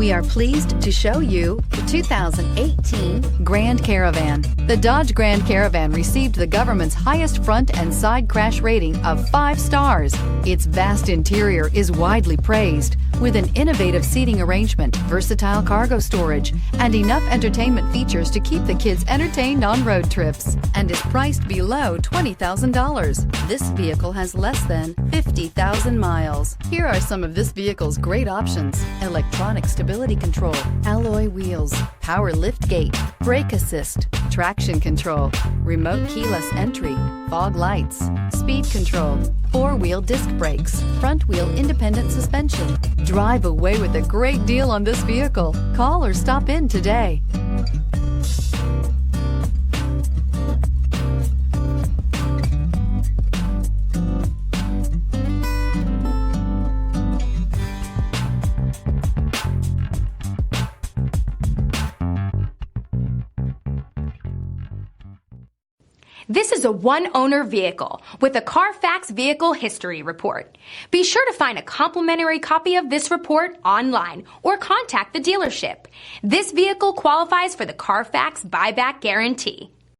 We are pleased to show you the 2018 Grand Caravan. The Dodge Grand Caravan received the government's highest front and side crash rating of 5 stars. Its vast interior is widely praised, with an innovative seating arrangement, versatile cargo storage, and enough entertainment features to keep the kids entertained on road trips, and is priced below $20,000. This vehicle has less than 50,000 miles. Here are some of this vehicle's great options: electronic stability control, alloy wheels, power lift gate, brake assist, traction control, remote keyless entry, fog lights, speed control, 4-wheel disc brakes, front wheel independent suspension. Drive away with a great deal on this vehicle. Call or stop in today. This is a one-owner vehicle with a Carfax Vehicle History Report. Be sure to find a complimentary copy of this report online or contact the dealership. This vehicle qualifies for the Carfax Buyback Guarantee.